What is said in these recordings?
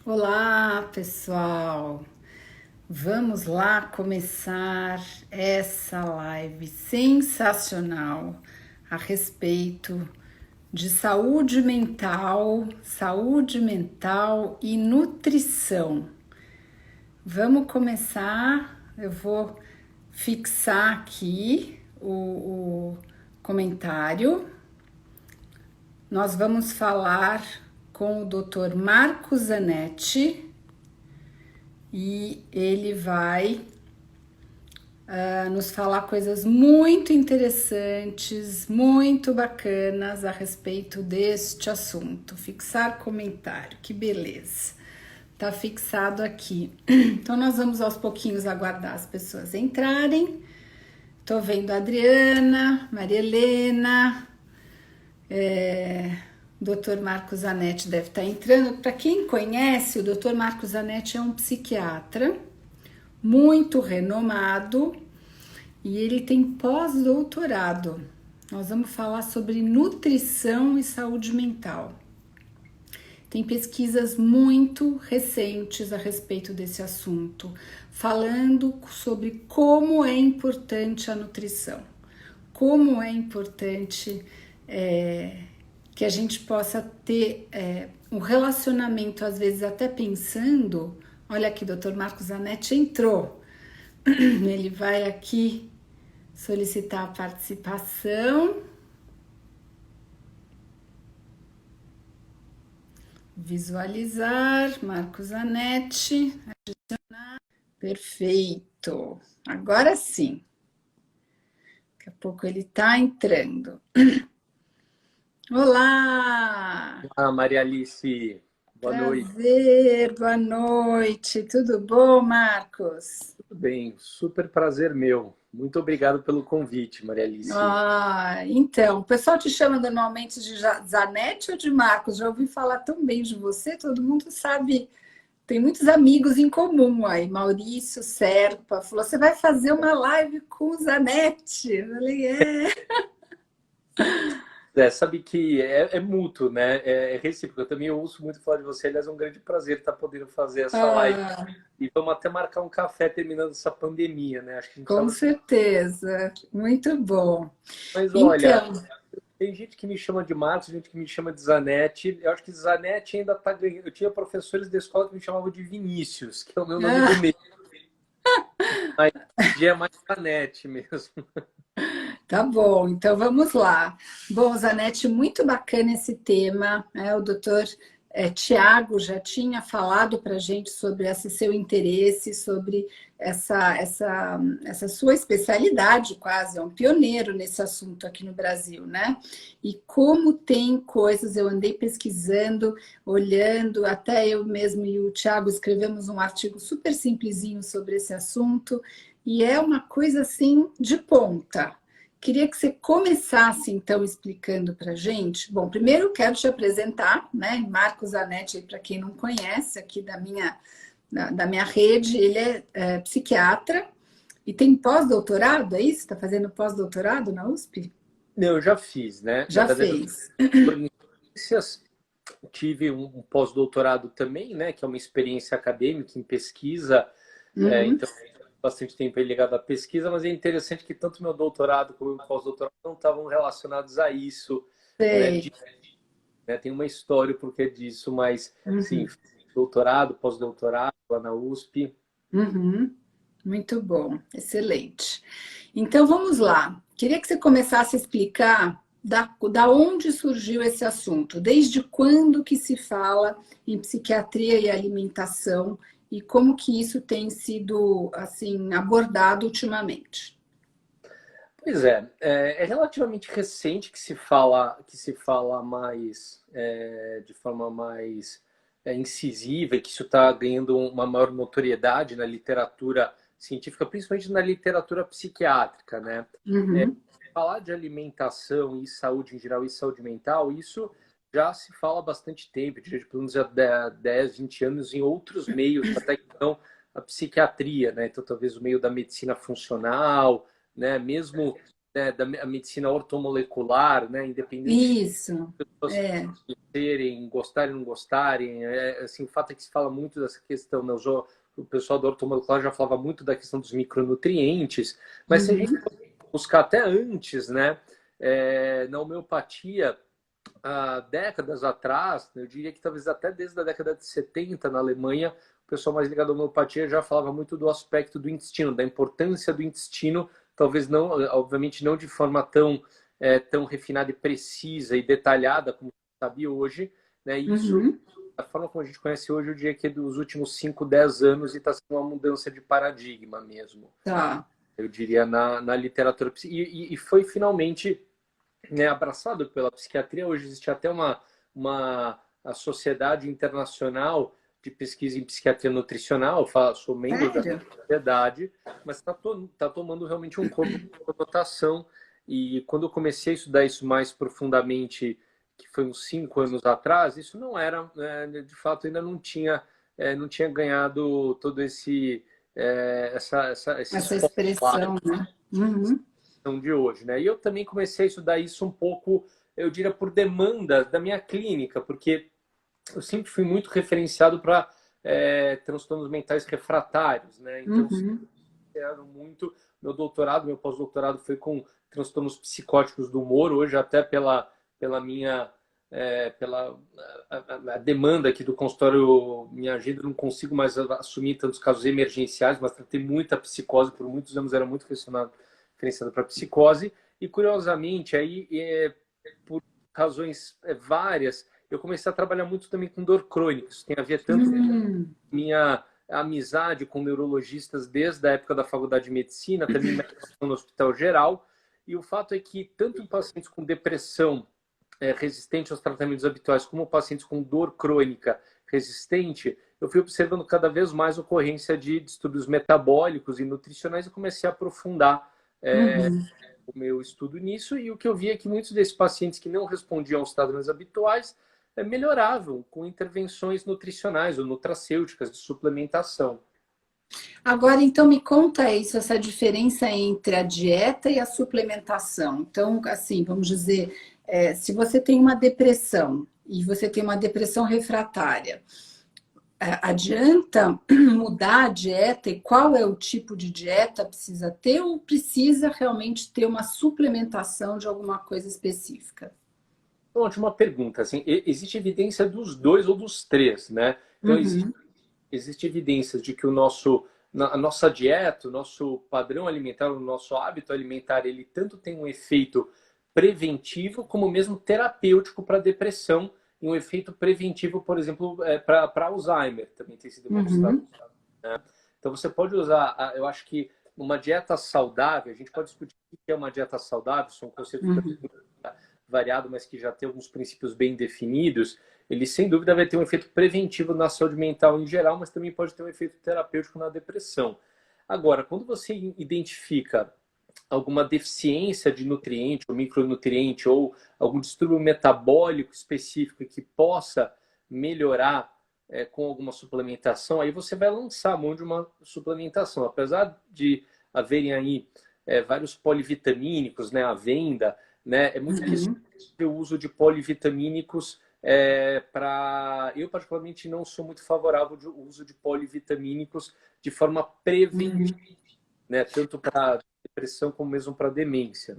Olá, pessoal! Vamos lá começar essa live sensacional a respeito de saúde mental e nutrição. Vamos começar. Eu vou fixar aqui o comentário. Nós vamos falar com o Dr. Marco Zanetti e ele vai nos falar coisas muito interessantes, muito bacanas a respeito deste assunto. Fixar comentário, que beleza. Tá fixado aqui. Então nós vamos aos pouquinhos aguardar as pessoas entrarem. Tô vendo a Adriana, Maria Helena, Dr. Marco Zanetti deve estar entrando. Para quem conhece, o Dr. Marco Zanetti é um psiquiatra muito renomado e ele tem pós-doutorado. Nós vamos falar sobre nutrição e saúde mental. Tem pesquisas muito recentes a respeito desse assunto, falando sobre como é importante a nutrição, como é importante que a gente possa ter um relacionamento, às vezes até pensando, olha aqui, Dr. Marcos Zanetti entrou, ele vai aqui solicitar a participação, visualizar, Marcos Zanetti, adicionar, perfeito, agora sim, daqui a pouco ele está entrando. Olá! Ah, Maria Alice, boa noite. Prazer, boa noite. Tudo bom, Marcos? Tudo bem, super prazer meu. Muito obrigado pelo convite, Maria Alice. Então, o pessoal te chama normalmente de Zanetti ou de Marcos? Já ouvi falar tão bem de você, todo mundo sabe. Tem muitos amigos em comum aí. Maurício Serpa falou: você vai fazer uma live com o Zanetti? Eu falei: Sabe que é mútuo, né? É recíproco. Eu também ouço muito falar de você. Aliás, é um grande prazer estar podendo fazer essa live. Ah, E vamos até marcar um café terminando essa pandemia, né? Acho que a gente com precisava se... certeza, muito bom. Mas olha, Então, tem gente que me chama de Marcos, gente que me chama de Zanetti. Eu acho que Zanetti ainda está ganhando. Eu tinha professores da escola que me chamavam de Vinícius, que é o meu nome do meio. Mas hoje em dia é mais Zanetti mesmo. tá bom, então vamos lá. Bom, Zanetti, muito bacana esse tema, né? O doutor Tiago já tinha falado para a gente sobre esse seu interesse, sobre essa sua especialidade, quase, é um pioneiro nesse assunto aqui no Brasil, né? E como tem coisas, eu andei pesquisando, olhando, até eu mesmo e o Tiago escrevemos um artigo super simplesinho sobre esse assunto, e é uma coisa assim de ponta. Queria que você começasse, então, explicando para a gente. Bom, primeiro quero te apresentar, né? Marcos Zanetti, para quem não conhece, aqui da minha rede, ele é psiquiatra e tem pós-doutorado, é isso? Está fazendo pós-doutorado na USP? Eu já fiz, né? Na Já verdade, eu fez. tenho experiências. Tive um pós-doutorado também, né? Que é uma experiência acadêmica em pesquisa. Uhum. Então, bastante tempo aí ligado à pesquisa, mas é interessante que tanto meu doutorado como meu pós-doutorado não estavam relacionados a isso. Sei. Né? Tem uma história por que disso, mas sim, Uhum. doutorado, pós-doutorado lá na USP. Uhum. Muito bom, excelente. Então vamos lá. Queria que você começasse a explicar da onde surgiu esse assunto, desde quando que se fala em psiquiatria e alimentação e como que isso tem sido assim abordado ultimamente. Pois é relativamente recente que se fala mais de forma mais incisiva e que isso está ganhando uma maior notoriedade na literatura científica, principalmente na literatura psiquiátrica, né? Uhum, Falar de alimentação e saúde em geral e saúde mental, isso já se fala há bastante tempo, eu diria de pelo menos há 10, 20 anos em outros meios, até que não a psiquiatria, né? Então talvez o meio da medicina funcional, né? Mesmo né, da medicina ortomolecular, né, independente Isso. de pessoas É. serem, gostarem ou não gostarem. Assim, o fato é que se fala muito dessa questão, né, o pessoal do ortomolecular já falava muito da questão dos micronutrientes, mas se a gente Uhum. buscar até antes, né, na homeopatia, há décadas atrás, eu diria que talvez até desde a década de 70 na Alemanha, o pessoal mais ligado à homeopatia já falava muito do aspecto do intestino, da importância do intestino, talvez não, obviamente não de forma tão refinada e precisa e detalhada como sabia hoje, né? E isso, Uhum. da forma como a gente conhece hoje, eu diria que é dos últimos 5, 10 anos e está sendo uma mudança de paradigma mesmo. Tá. Eu diria na literatura. E foi finalmente, né, abraçado pela psiquiatria. Hoje existe até a Sociedade Internacional de Pesquisa em Psiquiatria Nutricional. Sou membro da Sério? sociedade, mas tá tomando realmente um corpo de conotação. E quando eu comecei a estudar isso mais profundamente, que foi uns 5 anos atrás, isso não era, de fato, ainda não tinha ganhado todo esse Essa spotlight expressão, né? Uhum. de hoje, né? E eu também comecei a estudar isso um pouco, eu diria, por demanda da minha clínica, porque eu sempre fui muito referenciado para transtornos mentais refratários, né? Então, Uhum. sempre muito. Meu pós-doutorado foi com transtornos psicóticos do humor, hoje até pela minha pela a demanda aqui do consultório, minha agenda, eu não consigo mais assumir tantos casos emergenciais, mas tratei muita psicose, por muitos anos era muito referenciado para psicose, e curiosamente, aí, por razões várias, eu comecei a trabalhar muito também com dor crônica. Isso tem a ver tanto com Uhum. minha amizade com neurologistas desde a época da faculdade de medicina, também no Hospital Geral, e o fato é que tanto em pacientes com depressão resistente aos tratamentos habituais, como pacientes com dor crônica resistente, eu fui observando cada vez mais ocorrência de distúrbios metabólicos e nutricionais e comecei a aprofundar Uhum. o meu estudo nisso, e o que eu vi é que muitos desses pacientes que não respondiam aos tratamentos habituais melhoravam com intervenções nutricionais ou nutracêuticas de suplementação. Agora, então, me conta isso, essa diferença entre a dieta e a suplementação. Então, assim, vamos dizer, se você tem uma depressão e você tem uma depressão refratária, adianta mudar a dieta e qual é o tipo de dieta precisa ter ou precisa realmente ter uma suplementação de alguma coisa específica? Ótima pergunta. Assim, existe evidência dos dois ou dos três, né? Então, Uhum, existe evidências de que a nossa dieta, o nosso padrão alimentar, o nosso hábito alimentar, ele tanto tem um efeito preventivo como mesmo terapêutico para depressão e um efeito preventivo, por exemplo, para Alzheimer, também tem sido demonstrado. uhum, Então, você pode usar, eu acho que uma dieta saudável, a gente pode discutir o que é uma dieta saudável, são conceitos uhum. variado, mas que já tem alguns princípios bem definidos, ele sem dúvida vai ter um efeito preventivo na saúde mental em geral, mas também pode ter um efeito terapêutico na depressão. Agora, quando você identifica alguma deficiência de nutriente ou micronutriente ou algum distúrbio metabólico específico que possa melhorar com alguma suplementação, aí você vai lançar a mão de uma suplementação. Apesar de haverem aí vários polivitamínicos, né, à venda, né, é muito Uhum. questionável o uso de polivitamínicos eu particularmente não sou muito favorável ao uso de polivitamínicos de forma preventiva, Uhum. né, tanto para depressão como mesmo para demência.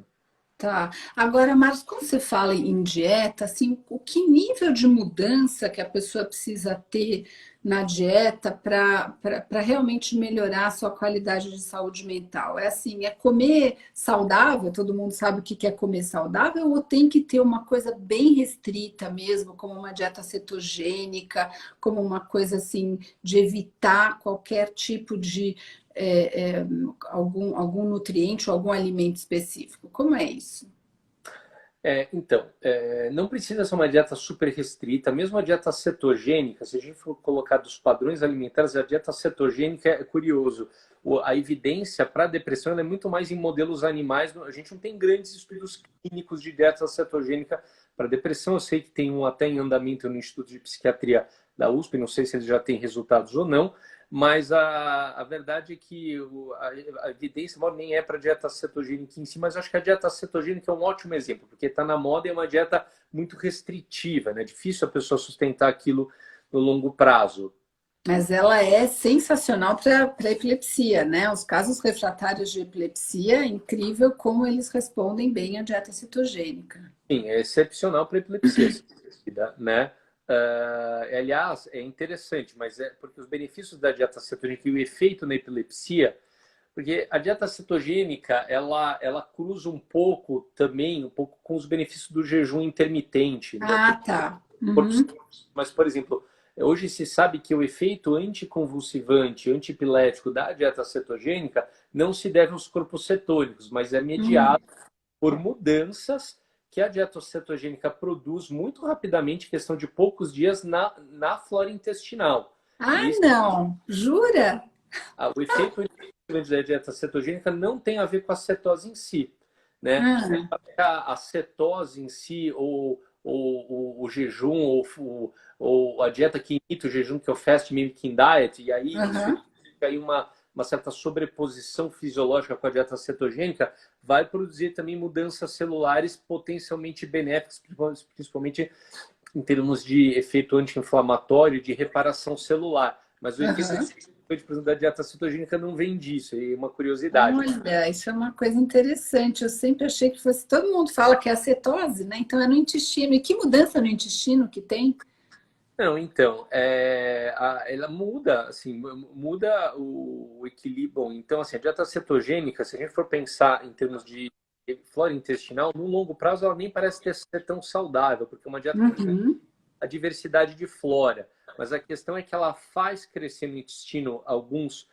Tá. Agora, Marcos, quando você fala em dieta, assim, o que nível de mudança que a pessoa precisa ter na dieta para realmente melhorar a sua qualidade de saúde mental? É assim, é comer saudável, todo mundo sabe o que é comer saudável, ou tem que ter uma coisa bem restrita mesmo, como uma dieta cetogênica, como uma coisa assim, de evitar qualquer tipo de algum nutriente ou algum alimento específico. Como é isso? Então, não precisa ser uma dieta super restrita, mesmo a dieta cetogênica, se a gente for colocar dos padrões alimentares, a dieta cetogênica é curioso. A evidência para depressão é muito mais em modelos animais, a gente não tem grandes estudos clínicos de dieta cetogênica para depressão. Eu sei que tem um até em andamento no Instituto de Psiquiatria da USP, não sei se eles já têm resultados ou não, mas a verdade é que a evidência maior nem é para a dieta cetogênica em si, mas acho que a dieta cetogênica é um ótimo exemplo, porque está na moda e é uma dieta muito restritiva, né? Difícil a pessoa sustentar aquilo no longo prazo. Mas ela é sensacional para epilepsia, né? Os casos refratários de epilepsia, é incrível como eles respondem bem à dieta cetogênica. Sim, é excepcional para epilepsia, né? Aliás, é interessante, mas é porque os benefícios da dieta cetogênica e o efeito na epilepsia, porque a dieta cetogênica, ela cruza um pouco também, um pouco com os benefícios do jejum intermitente, né? Ah, tá. Uhum. Mas, por exemplo, hoje se sabe que o efeito anticonvulsivante, antiepilético da dieta cetogênica não se deve aos corpos cetônicos, mas é mediado por mudanças que a dieta cetogênica produz muito rapidamente, em questão de poucos dias, na flora intestinal. Ah, E esse, não. Jura? o efeito da dieta cetogênica não tem a ver com a cetose em si, né? Ah, A cetose em si, ou o jejum, ou a dieta que imita o jejum, que é o Fast Mimicking Diet, e aí isso aham. implica aí uma certa sobreposição fisiológica com a dieta cetogênica, vai produzir também mudanças celulares potencialmente benéficas, principalmente em termos de efeito anti-inflamatório, de reparação celular. Mas o efeito Aham. por exemplo, da dieta cetogênica não vem disso, é uma curiosidade. Olha, isso é uma coisa interessante. Eu sempre achei que fosse. Todo mundo fala que é acetose, né? Então é no intestino. E que mudança no intestino que tem? Não, então, ela muda, assim, muda o equilíbrio. Bom, então, assim, a dieta cetogênica, se a gente for pensar em termos de flora intestinal, no longo prazo ela nem parece ser tão saudável, porque é uma dieta que tem Uhum. a diversidade de flora. Mas a questão é que ela faz crescer no intestino algumas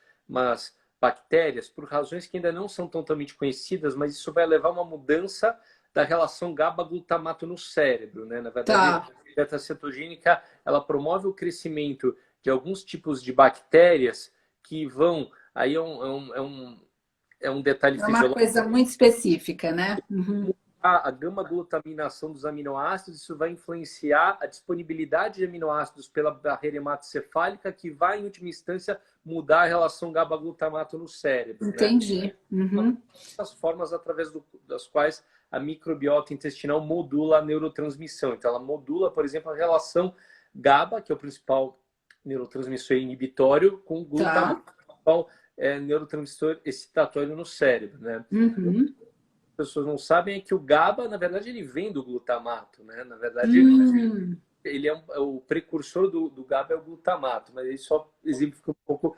bactérias por razões que ainda não são totalmente conhecidas, mas isso vai levar a uma mudança da relação GABA-glutamato no cérebro, né? Na verdade, Tá. a dieta cetogênica, ela promove o crescimento de alguns tipos de bactérias que vão... Aí é um detalhe É uma fisiológico. coisa muito específica, né? Uhum. A gama-glutaminação dos aminoácidos, isso vai influenciar a disponibilidade de aminoácidos pela barreira hematocefálica, que vai, em última instância, mudar a relação GABA-glutamato no cérebro, né? Entendi. Uhum. As formas através das quais a microbiota intestinal modula a neurotransmissão. Então, ela modula, por exemplo, a relação GABA, que é o principal neurotransmissor inibitório, com Tá. glutamato, que é o principal neurotransmissor excitatório no cérebro, né? Uhum. Pessoas não sabem é que o GABA, na verdade, ele vem do glutamato, né? Na verdade, Hum. ele o precursor do GABA é o glutamato, mas ele só exemplifica um pouco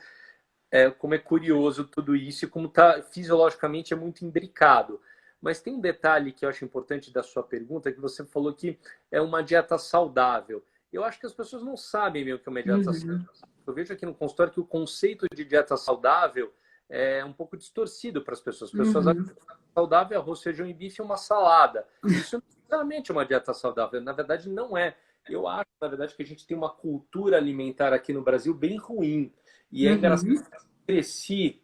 como é curioso tudo isso e como tá fisiologicamente é muito imbricado. Mas tem um detalhe que eu acho importante da sua pergunta, que você falou que é uma dieta saudável. Eu acho que as pessoas não sabem meio que é uma dieta Uhum. saudável. Eu vejo aqui no consultório que o conceito de dieta saudável é um pouco distorcido para as pessoas. As pessoas acham Uhum. que saudável é arroz, feijão e bife e uma salada. Isso não é necessariamente uma dieta saudável. Na verdade, não é. Eu acho, na verdade, que a gente tem uma cultura alimentar aqui no Brasil bem ruim. E é engraçado, Uhum. cresci,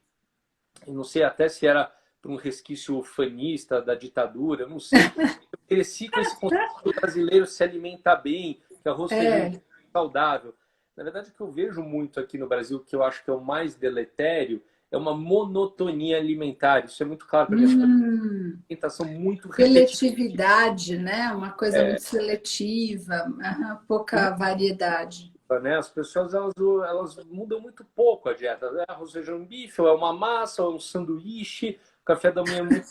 eu não sei até se era por um resquício fanista da ditadura, eu não sei. Eu cresci com esse conceito do brasileiro se alimentar bem, que arroz, feijão É. é saudável. Na verdade, o que eu vejo muito aqui no Brasil, que eu acho que é o mais deletério, é uma monotonia alimentar. Isso é muito claro para mim. As pessoas Hum. têm alimentação muito repetitiva. Seletividade, né? Uma coisa muito seletiva, aham, pouca variedade. Né? As pessoas elas mudam muito pouco a dieta. É arroz, feijão, bife, ou é uma massa, ou é um sanduíche, o café da manhã é muito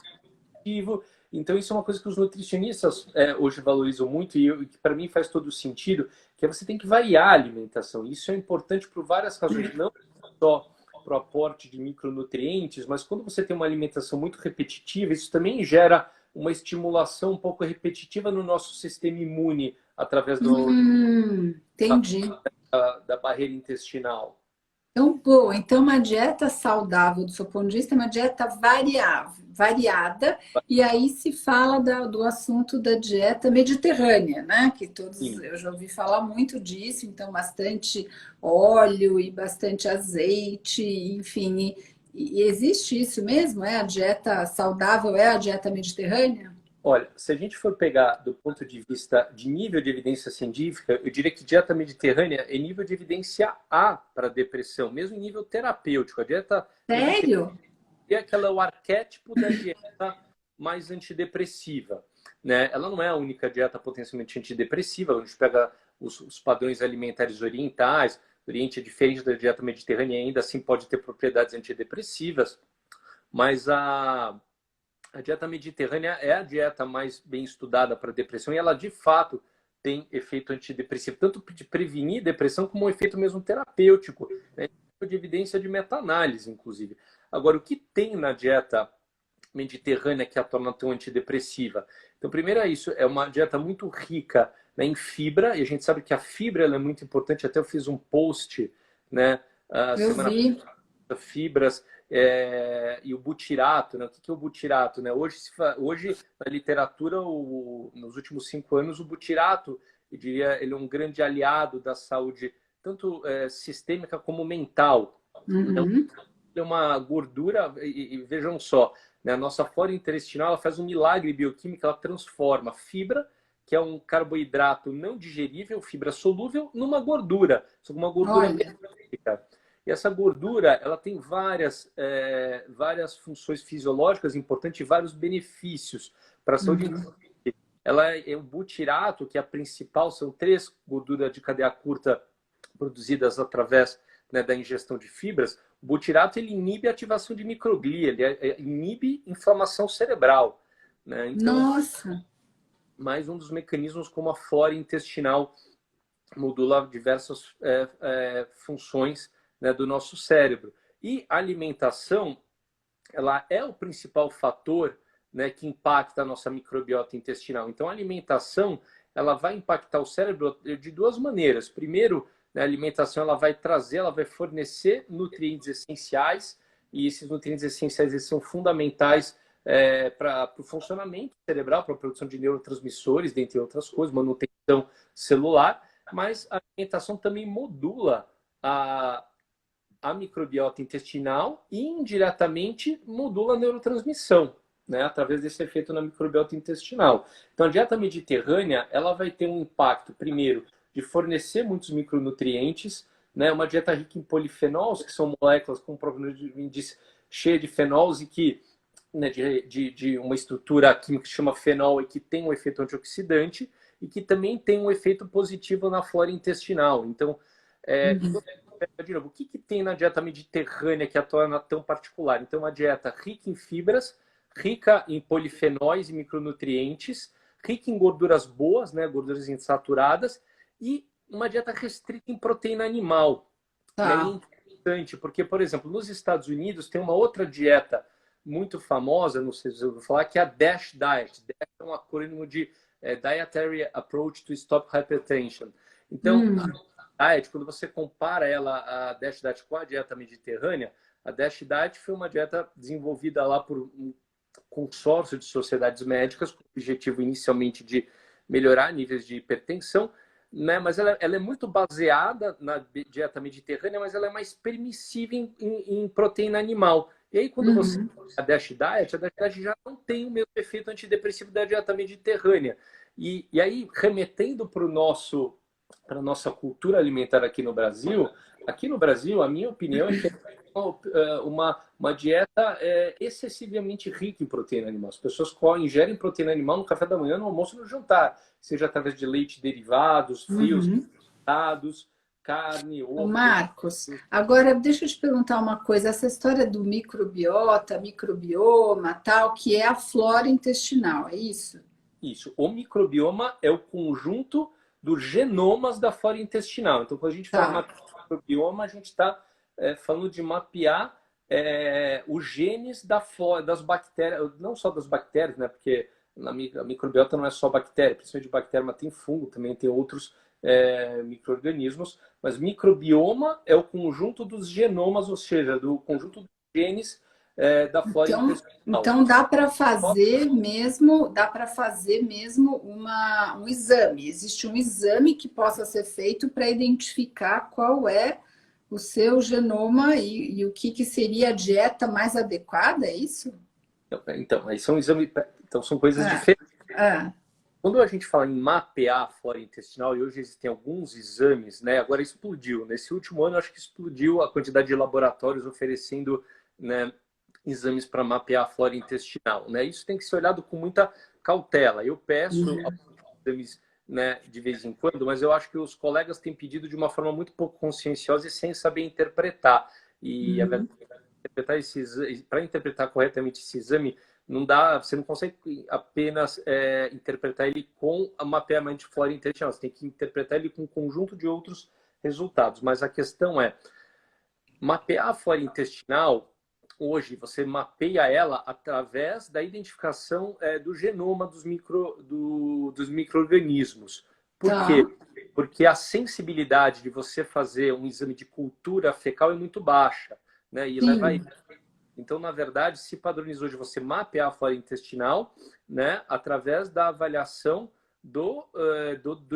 ativo. Então, isso é uma coisa que os nutricionistas hoje valorizam muito e que para mim faz todo sentido, que é você tem que variar a alimentação. Isso é importante por várias razões, não só para o aporte de micronutrientes, mas quando você tem uma alimentação muito repetitiva, isso também gera uma estimulação um pouco repetitiva no nosso sistema imune através Entendi. da barreira intestinal. Então, boa. Então, uma dieta saudável, do seu ponto de vista, é uma dieta variável, variada, e aí se fala do assunto da dieta mediterrânea, né? Que todos, Sim. eu já ouvi falar muito disso, então, bastante óleo e bastante azeite, enfim. E existe isso mesmo? É a dieta saudável, é a dieta mediterrânea? Olha, se a gente for pegar do ponto de vista de nível de evidência científica, eu diria que dieta mediterrânea é nível de evidência A para depressão, mesmo em nível terapêutico. A dieta Sério? mediterrânea ela é o arquétipo da dieta mais antidepressiva, né? Ela não é a única dieta potencialmente antidepressiva. A gente pega os padrões alimentares orientais, o Oriente é diferente da dieta mediterrânea, ainda assim pode ter propriedades antidepressivas, mas a dieta mediterrânea é a dieta mais bem estudada para depressão e ela, de fato, tem efeito antidepressivo, tanto de prevenir depressão como um efeito mesmo terapêutico, né? De evidência de meta-análise, inclusive. Agora, o que tem na dieta mediterrânea que a torna tão antidepressiva? Então, primeiro é isso, é uma dieta muito rica, né, em fibra, e a gente sabe que a fibra ela é muito importante, até eu fiz um post, né, Eu semana vi. passada, fibras, e o butirato, né? O que é o butirato? Né? Hoje, na literatura, nos últimos 5 anos, o butirato, eu diria, ele é um grande aliado da saúde, tanto sistêmica como mental. Então, Uhum. é uma gordura, e vejam só, né? A nossa flora intestinal ela faz um milagre bioquímico, ela transforma fibra, que é um carboidrato não digerível, fibra solúvel, numa gordura, só que uma gordura Olha. metabólica. E essa gordura, ela tem várias funções fisiológicas importantes e vários benefícios para a saúde. Uhum. Ela é o butirato, que é a principal, são 3 gorduras de cadeia curta produzidas através, né, da ingestão de fibras. O butirato ele inibe a ativação de microglia, ele inibe inflamação cerebral, né? Então, Nossa. mais um dos mecanismos como a flora intestinal modula diversas funções, né, do nosso cérebro. E a alimentação, ela é o principal fator, né, que impacta a nossa microbiota intestinal. Então, a alimentação, ela vai impactar o cérebro de 2 maneiras. Primeiro, né, a alimentação ela vai fornecer nutrientes essenciais, e esses nutrientes essenciais eles são fundamentais para o funcionamento cerebral, para a produção de neurotransmissores, dentre outras coisas, manutenção celular, mas a alimentação também modula a microbiota intestinal e indiretamente modula a neurotransmissão, né, através desse efeito na microbiota intestinal. Então, a dieta mediterrânea ela vai ter um impacto, primeiro, de fornecer muitos micronutrientes, né, uma dieta rica em polifenóis, que são moléculas, como o próprio nome diz, cheia de fenóis e que, né, de uma estrutura química que se chama fenol e que tem um efeito antioxidante e que também tem um efeito positivo na flora intestinal. Então, Uhum. o que tem na dieta mediterrânea que a torna tão particular? Então, uma dieta rica em fibras, rica em polifenóis e micronutrientes, rica em gorduras boas, né, gorduras insaturadas, e uma dieta restrita em proteína animal. E aí é Tá. interessante, porque, por exemplo, nos Estados Unidos tem uma outra dieta muito famosa, não sei se eu vou falar, que é a DASH Diet. DASH é um acrônimo de Dietary Approach to Stop Hypertension. Então, Hum. diet, quando você compara ela, a DASH diet com a dieta mediterrânea, a DASH diet foi uma dieta desenvolvida lá por um consórcio de sociedades médicas, com o objetivo inicialmente de melhorar níveis de hipertensão, né? Mas ela é muito baseada na dieta mediterrânea, mas ela é mais permissiva em proteína animal. E aí, quando você Uhum. a DASH diet já não tem o mesmo efeito antidepressivo da dieta mediterrânea. E aí, remetendo para a nossa cultura alimentar aqui no Brasil, a minha opinião é que é uma dieta excessivamente rica em proteína animal. As pessoas ingerem proteína animal no café da manhã, no almoço e no jantar, seja através de leite derivados, frios, Uhum. dados, carne, Ô, ovo, Marcos, agora deixa eu te perguntar uma coisa. Essa história do microbiota, microbioma, tal, que é a flora intestinal, é isso? isso. O microbioma é o conjunto dos genomas da flora intestinal. Então, quando a gente fala Tá. em microbioma, a gente está falando de mapear os genes das bactérias, não só das bactérias, né? Porque a microbiota não é só bactéria, principalmente bactéria, mas tem fungo, também tem outros micro-organismos. Mas microbioma é o conjunto dos genomas, ou seja, do conjunto dos genes da flora Então, intestinal. então dá para fazer mesmo um exame. Existe um exame que possa ser feito para identificar qual é o seu genoma e o que seria a dieta mais adequada, é isso? Então, aí são exames, então são coisas É. diferentes. Ah, Quando a gente fala em mapear a flora intestinal, e hoje existem alguns exames, né? Agora explodiu. Nesse último ano, acho que explodiu a quantidade de laboratórios oferecendo, né, exames para mapear a flora intestinal, né? Isso tem que ser olhado com muita cautela. Eu peço uhum, exames, né, de vez em quando, mas eu acho que os colegas têm pedido de uma forma muito pouco conscienciosa e sem saber interpretar. E a verdade uhum. é que para interpretar corretamente esse exame, não dá, você não consegue apenas interpretar ele com o mapeamento de flora intestinal, você tem que interpretar ele com um conjunto de outros resultados. Mas a questão é, mapear a flora intestinal, hoje você mapeia ela através da identificação do genoma dos micro-organismos. Por quê? Tá. Porque a sensibilidade de você fazer um exame de cultura fecal é muito baixa, né? E leva Sim. então, na verdade, se padronizou de você mapear a flora intestinal, né, através da avaliação do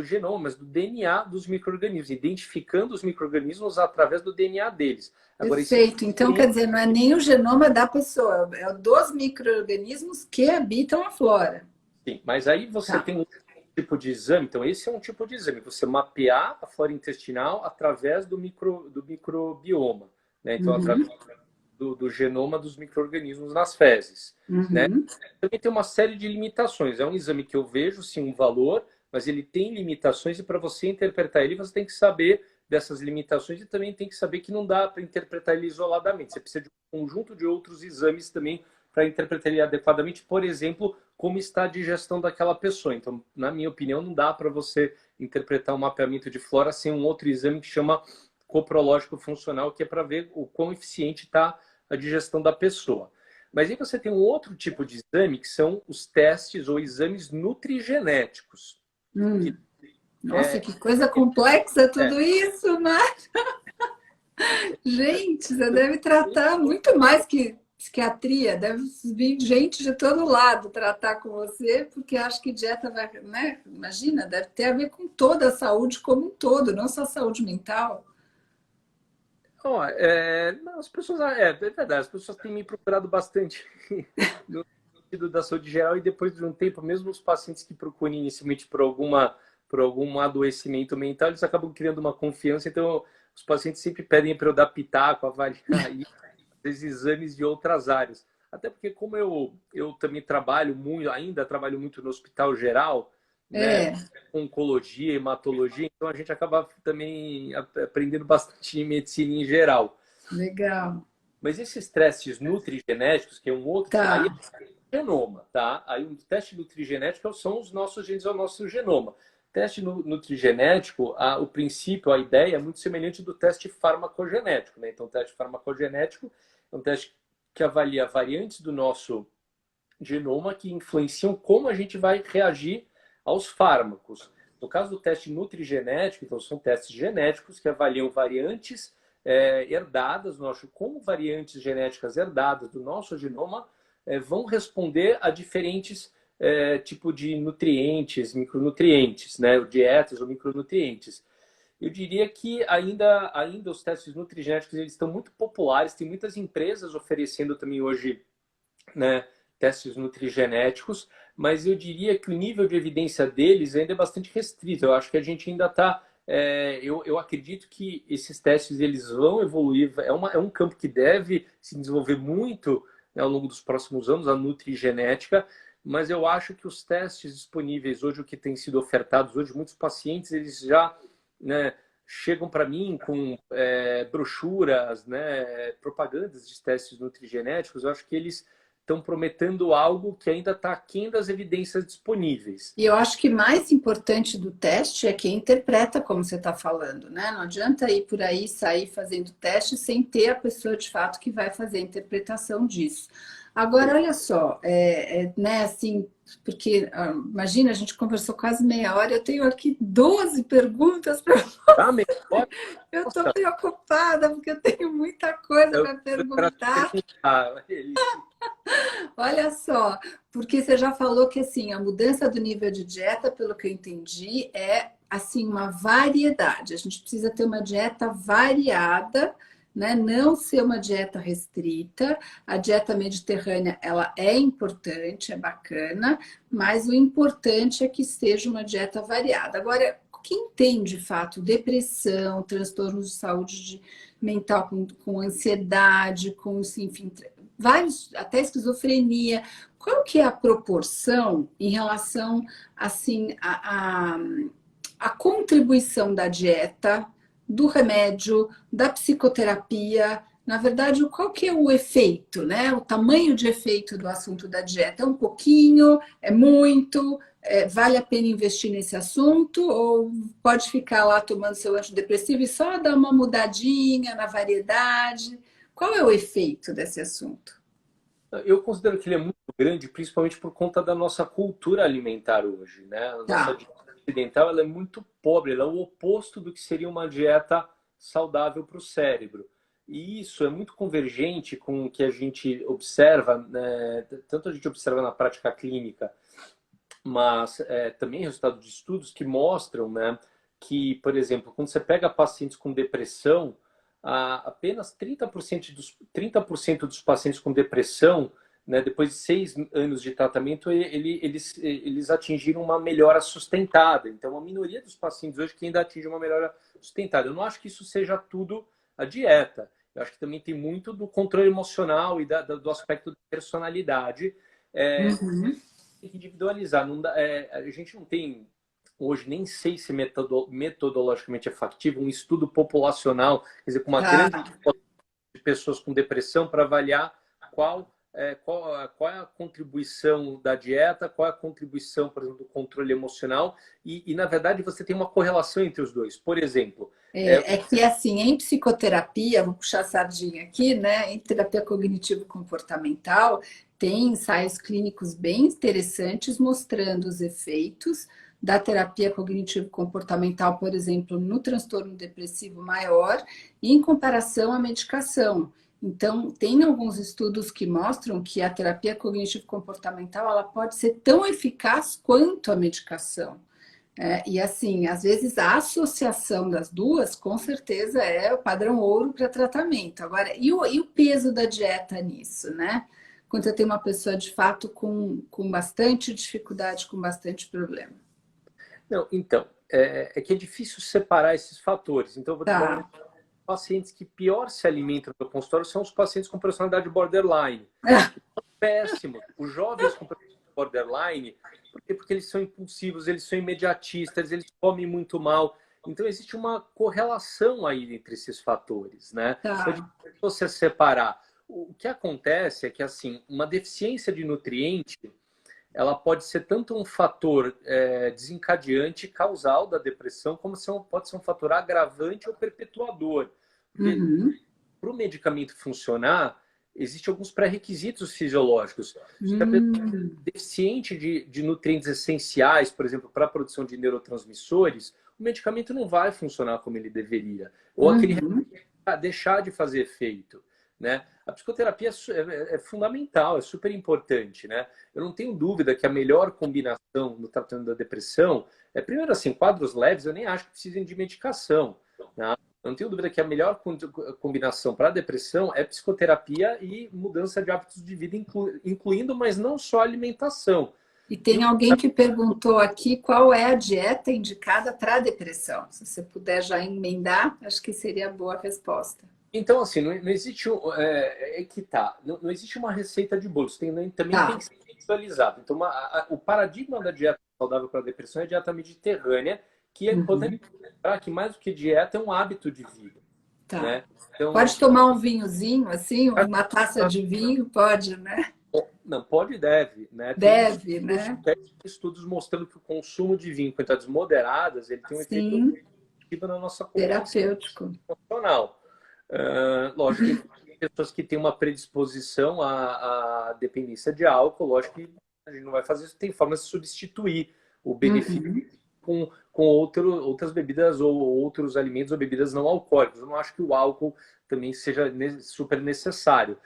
genoma, mas do DNA dos micro-organismos, identificando os micro-organismos através do DNA deles. Agora, isso Perfeito. Então, quer dizer, não é nem o genoma da pessoa, é o dos micro-organismos que habitam a flora. sim, mas aí você Tá. tem um tipo de exame, então esse é um tipo de exame, você mapear a flora intestinal através do microbioma, né? Então, através Uhum, do genoma dos micro-organismos nas fezes, né? uhum. Também tem uma série de limitações. É um exame que eu vejo, sim, um valor, mas ele tem limitações e para você interpretar ele, você tem que saber dessas limitações e também tem que saber que não dá para interpretar ele isoladamente. Você precisa de um conjunto de outros exames também para interpretar ele adequadamente. Por exemplo, como está a digestão daquela pessoa. Então, na minha opinião, não dá para você interpretar um mapeamento de flora sem um outro exame que chama coprológico funcional, que é para ver o quão eficiente está a digestão da pessoa. Mas aí você tem um outro tipo de exame, que são os testes ou exames nutrigenéticos. Que Hum. Nossa, é, que coisa complexa é, tudo isso, né? Gente, você deve tratar muito mais que psiquiatria, deve vir gente de todo lado tratar com você, porque acho que dieta vai, né? Imagina, deve ter a ver com toda a saúde como um todo, não só a saúde mental. ó, não, as pessoas, é verdade, as pessoas têm me procurado bastante no sentido da saúde geral e depois de um tempo, mesmo os pacientes que procuram inicialmente por algum adoecimento mental, eles acabam criando uma confiança, então os pacientes sempre pedem para eu dar pitaco, avaliar esses exames de outras áreas. Até porque como eu também trabalho muito, ainda trabalho muito no hospital geral, né, É, oncologia, hematologia, então a gente acaba também aprendendo bastante em medicina em geral. legal. Mas esses testes nutrigenéticos, que é um outro, aí Tá. é genoma, tá? Aí um teste nutrigenético são os nossos genes, é o nosso genoma. Teste nutrigenético, o princípio, a ideia é muito semelhante do teste farmacogenético, né? Então, o teste farmacogenético é um teste que avalia variantes do nosso genoma que influenciam como a gente vai reagir aos fármacos. No caso do teste nutrigenético, então são testes genéticos que avaliam variantes herdadas, como variantes genéticas herdadas do nosso genoma vão responder a diferentes tipos de nutrientes, micronutrientes, né? Dietas ou micronutrientes. Eu diria que ainda os testes nutrigenéticos eles estão muito populares, tem muitas empresas oferecendo também hoje, né, testes nutrigenéticos, mas eu diria que o nível de evidência deles ainda é bastante restrito. Eu acho que a gente ainda está. Eu acredito que esses testes eles vão evoluir. É um campo que deve se desenvolver muito, né, ao longo dos próximos anos, a nutrigenética. Mas eu acho que os testes disponíveis hoje, o que tem sido ofertados hoje, muitos pacientes eles já, né, chegam para mim com brochuras, né, propagandas de testes nutrigenéticos. Eu acho que eles estão prometendo algo que ainda está aquém das evidências disponíveis. E eu acho que mais importante do teste é quem interpreta como você está falando, né? Não adianta ir por aí sair fazendo teste sem ter a pessoa de fato que vai fazer a interpretação disso. Agora, olha só, né, assim, porque imagina, a gente conversou quase meia hora, eu tenho aqui 12 perguntas para. Tá, Eu estou nossa, preocupada porque eu tenho muita coisa eu para para perguntar. perguntar. Olha só, porque você já falou que assim, a mudança do nível de dieta, pelo que eu entendi, é assim uma variedade. A gente precisa ter uma dieta variada, né? Não ser uma dieta restrita. A dieta mediterrânea, ela é importante, é bacana, mas o importante é que seja uma dieta variada. Agora, quem tem, de fato, depressão, transtornos de saúde mental com ansiedade, com, enfim, vários, até esquizofrenia, qual que é a proporção em relação, assim, a contribuição da dieta, do remédio, da psicoterapia, na verdade, qual que é o efeito, né? O tamanho de efeito do assunto da dieta? É um pouquinho? É muito? Vale a pena investir nesse assunto? Ou pode ficar lá tomando seu antidepressivo e só dar uma mudadinha na variedade? Qual é o efeito desse assunto? Eu considero que ele é muito grande, principalmente por conta da nossa cultura alimentar hoje, né? A nossa Tá. dieta ocidental, ela é muito pobre, ela é o oposto do que seria uma dieta saudável para o cérebro. E isso é muito convergente com o que a gente observa, né? Tanto a gente observa na prática clínica, mas também resultado de estudos que mostram, né, que, por exemplo, quando você pega pacientes com depressão, apenas 30% dos pacientes com depressão, né, depois de 6 anos de tratamento, eles atingiram uma melhora sustentada. Então, a minoria dos pacientes hoje que ainda atinge uma melhora sustentada. Eu não acho que isso seja tudo a dieta. Eu acho que também tem muito do controle emocional e do aspecto da personalidade. Uhum. Tem que individualizar. Não dá, a gente não tem hoje, nem sei se metodologicamente é factível, um estudo populacional, quer dizer, com uma grande Tá. de pessoas com depressão para avaliar qual é a contribuição da dieta, qual é a contribuição, por exemplo, do controle emocional, na verdade, você tem uma correlação entre os dois. Por exemplo, É que, assim, em psicoterapia, vou puxar a sardinha aqui, né? Em terapia cognitivo-comportamental, tem ensaios clínicos bem interessantes mostrando os efeitos da terapia cognitivo-comportamental, por exemplo, no transtorno depressivo maior, em comparação à medicação. Então, tem alguns estudos que mostram que a terapia cognitivo-comportamental ela pode ser tão eficaz quanto a medicação. E assim, às vezes a associação das duas, com certeza, é o padrão ouro para tratamento. Agora, e o peso da dieta nisso, né? Quando você tem uma pessoa de fato com bastante dificuldade, com bastante problema. não, então, é que é difícil separar esses fatores. Então, eu vou te dar um Tá. exemplo. Pacientes que pior se alimentam no consultório são os pacientes com personalidade borderline. Péssimo. Os jovens com borderline, porque eles são impulsivos, eles são imediatistas, eles comem muito mal. Então, existe uma correlação aí entre esses fatores, né? Então, é Tá. difícil você separar. O que acontece é que, assim, uma deficiência de nutriente, ela pode ser tanto um fator desencadeante causal da depressão, como pode ser um fator agravante ou perpetuador. Porque Uhum. para o medicamento funcionar, existem alguns pré-requisitos fisiológicos. Se a pessoa Hum. é deficiente de nutrientes essenciais, por exemplo, para a produção de neurotransmissores, o medicamento não vai funcionar como ele deveria. Ou aquele Uhum. vai deixar de fazer efeito. Né? A psicoterapia é fundamental, é super importante. Né? Eu não tenho dúvida que a melhor combinação no tratamento da depressão primeiro, assim, quadros leves, eu nem acho que precisem de medicação. Né? Eu não tenho dúvida que a melhor combinação para a depressão é psicoterapia e mudança de hábitos de vida, incluindo, mas não só alimentação. E E tem alguém que perguntou aqui qual é a dieta indicada para depressão. Se você puder já emendar, acho que seria boa a resposta. então, assim, não existe que tá, não existe uma receita de bolo. Também tem Tá. que ser visualizado. Então, o paradigma da dieta saudável para a depressão é a dieta mediterrânea, que é importante Uhum. lembrar que mais do que dieta é um hábito de vida, Tá. né? Então, Pode tomar um vinhozinho, assim, uma taça de vinho? Pode, né? não, pode e deve, né? Tem Deve, né? estudos mostrando que o consumo de vinho em quantidades moderadas, ele tem um efeito Sim, positivo na nossa composição terapêutico. emocional. Lógico que tem pessoas que têm uma predisposição à dependência de álcool, lógico que a gente não vai fazer isso, tem formas de substituir o benefício Uhum. com outras bebidas ou outros alimentos ou bebidas não alcoólicas. Eu não acho que o álcool também seja super necessário.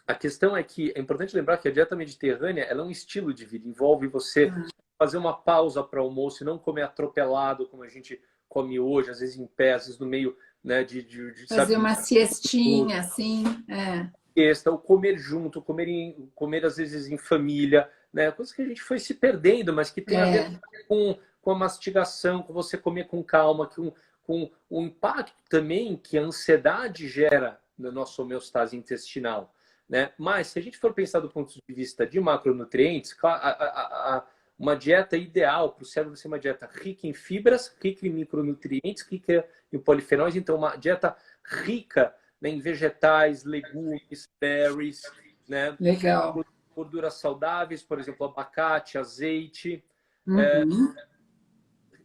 A questão é que é importante lembrar que a dieta mediterrânea ela é um estilo de vida, envolve você fazer uma pausa para almoço e não comer atropelado, como a gente come hoje, às vezes em pé, às vezes no meio, né, Fazer sabe, uma siestinha, assim, siesta, ou comer junto, comer às vezes em família, né? Coisa que a gente foi se perdendo, mas que tem a ver com a mastigação, com você comer com calma, com o impacto também que a ansiedade gera na nossa homeostase intestinal, né? Mas se a gente for pensar do ponto de vista de macronutrientes, uma dieta ideal para o cérebro ser uma dieta rica em fibras, rica em micronutrientes, rica em polifenóis, então uma dieta rica, né, em vegetais, legumes, berries, né? Legal. Gorduras saudáveis, por exemplo, abacate, azeite, Uhum.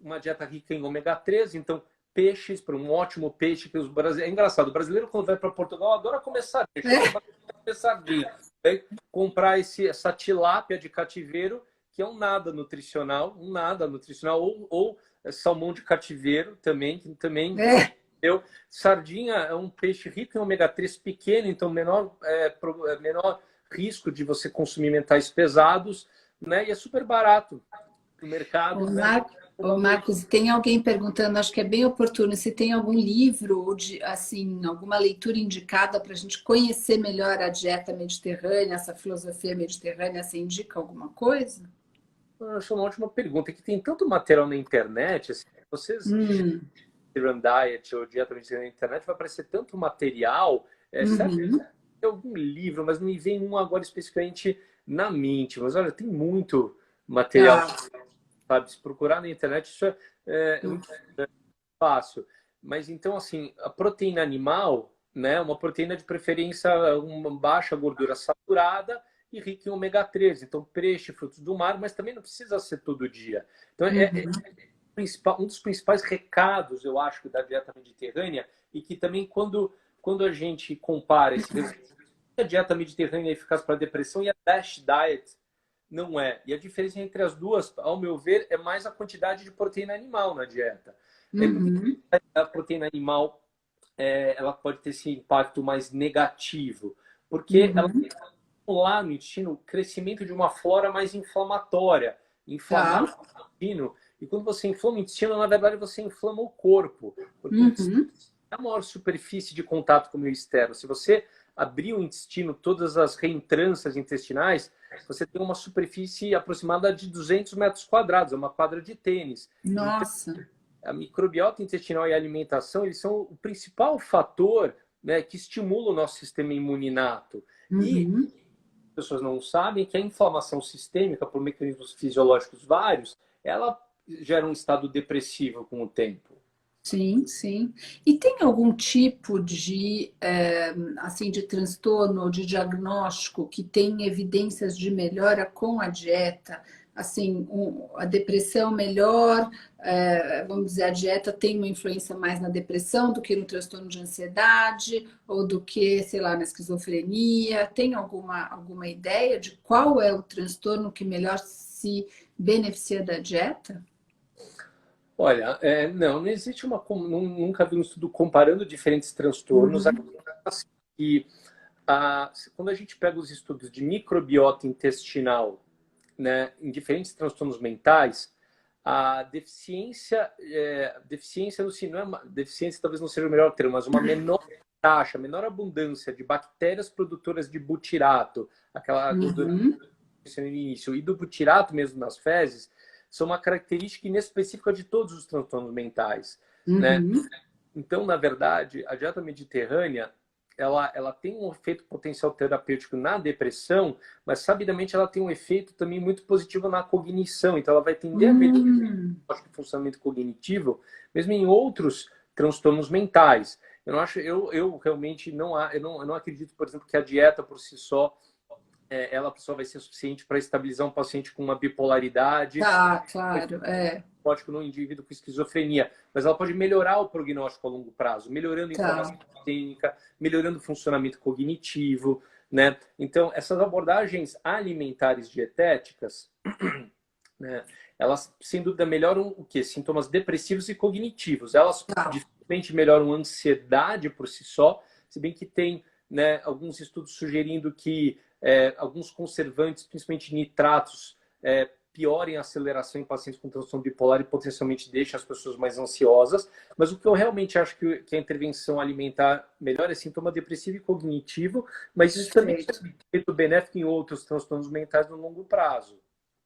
uma dieta rica em ômega 3, então peixes, para um ótimo peixe que os brasileiros... É engraçado, o brasileiro quando vai para Portugal adora comer sardinha, comer sardinha. Comprar essa tilápia de cativeiro, que é um nada nutricional, ou salmão de cativeiro também, que também sardinha é um peixe rico em ômega 3 pequeno, então menor risco de você consumir metais pesados, né? E é super barato no mercado, né? Ô, Marcos, tem alguém perguntando, acho que é bem oportuno, se tem algum livro ou assim, alguma leitura indicada para a gente conhecer melhor a dieta mediterrânea, essa filosofia mediterrânea, você indica alguma coisa? Eu acho uma ótima pergunta, que tem tanto material na internet, assim, vocês Run Diet ou dieta mediterrânea na internet, vai aparecer tanto material, certo? Tem algum livro, mas não me vem um agora especificamente na mente, mas olha, tem muito material, sabe? Se procurar na internet, isso é muito fácil. Mas então, assim, a proteína animal, né? Uma proteína de preferência, uma baixa gordura saturada e rica em ômega 3. Então, peixe, frutos do mar, mas também não precisa ser todo dia. Então, um dos principais recados, eu acho, da dieta mediterrânea, e que também quando a gente compara a dieta mediterrânea é eficaz para a depressão e a DASH diet não é. E a diferença entre as duas, ao meu ver, é mais a quantidade de proteína animal na dieta. A proteína animal ela pode ter esse impacto mais negativo, porque ela tem lá no intestino o crescimento de uma flora mais inflamatória, inflamar o intestino. E quando você inflama o intestino, na verdade, você inflama o corpo, porque o intestino é a maior superfície de contato com o meio externo. Se você abrir o intestino, todas as reentrâncias intestinais, você tem uma superfície aproximada de 200 metros quadrados, é uma quadra de tênis. Nossa! Então, a microbiota intestinal e a alimentação, eles são o principal fator, né, que estimula o nosso sistema imuninato. E as pessoas não sabem que a inflamação sistêmica, por mecanismos fisiológicos vários, ela gera um estado depressivo com o tempo. Sim, sim. E tem algum tipo de, assim, de transtorno, de diagnóstico que tem evidências de melhora com a dieta? Assim, a depressão melhor, vamos dizer, a dieta tem uma influência mais na depressão do que no transtorno de ansiedade ou do que, sei lá, na esquizofrenia? Tem alguma ideia de qual é o transtorno que melhor se beneficia da dieta? Olha, não existe nunca vi um estudo comparando diferentes transtornos. E quando a gente pega os estudos de microbiota intestinal, né, em diferentes transtornos mentais, a deficiência, não é deficiência talvez não seja o melhor termo, mas uma menor taxa, menor abundância de bactérias produtoras de butirato, aquela gordura no início, e do butirato mesmo nas fezes, são uma característica inespecífica de todos os transtornos mentais, né? Então, na verdade, a dieta mediterrânea, ela tem um efeito potencial terapêutico na depressão, mas sabidamente ela tem um efeito também muito positivo na cognição. Então, ela vai tender a melhorar o funcionamento cognitivo, mesmo em outros transtornos mentais. Eu realmente eu não acredito, por exemplo, que a dieta por si só ela só vai ser suficiente para estabilizar um paciente com uma bipolaridade. Tá, claro, Pode no indivíduo com esquizofrenia, mas ela pode melhorar o prognóstico a longo prazo, melhorando a inflamação sistêmica, melhorando o funcionamento cognitivo, né? Então, essas abordagens alimentares dietéticas, né, elas, sem dúvida, melhoram o quê? Sintomas depressivos e cognitivos. Elas dificilmente melhoram a ansiedade por si só, se bem que tem, né, alguns estudos sugerindo que alguns conservantes, principalmente nitratos, piora em aceleração em pacientes com transtorno bipolar e potencialmente deixa as pessoas mais ansiosas. Mas o que eu realmente acho que a intervenção alimentar melhora é sintoma depressivo e cognitivo, mas isso também é Perfeito. efeito benéfico em outros transtornos mentais no longo prazo.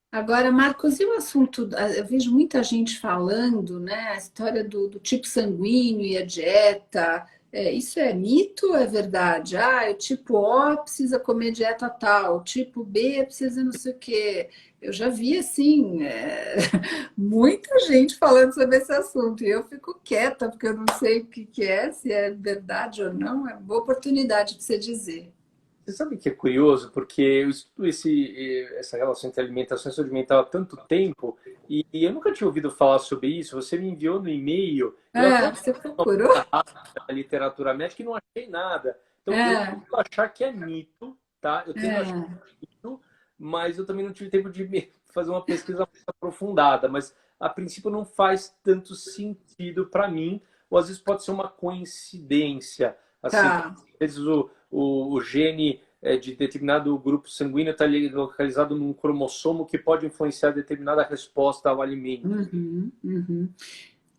Agora, Marcos, e o assunto? Eu vejo muita gente falando, né? A história do tipo sanguíneo e a dieta. Isso é mito ou é verdade? Ah, o tipo O precisa comer dieta tal, o tipo B precisa não sei o quê. Eu já vi, assim, muita gente falando sobre esse assunto e eu fico quieta, porque eu não sei o que que é, se é verdade ou não. É uma boa oportunidade de você dizer. Você sabe que é curioso, porque eu estudo essa relação entre alimentação e saúde mental há tanto tempo e eu nunca tinha ouvido falar sobre isso. Você me enviou no e-mail, eu até Você uma procurou? coisa rápida na literatura médica e não achei nada. Então, eu É, tento achar que é mito, tá? Eu tento achar é, que é mito, mas eu também não tive tempo de fazer uma pesquisa mais aprofundada. Mas, a princípio, não faz tanto sentido para mim, ou às vezes pode ser uma coincidência. Assim, tá. às vezes o gene de determinado grupo sanguíneo está localizado num cromossomo que pode influenciar determinada resposta ao alimento. Uhum, uhum.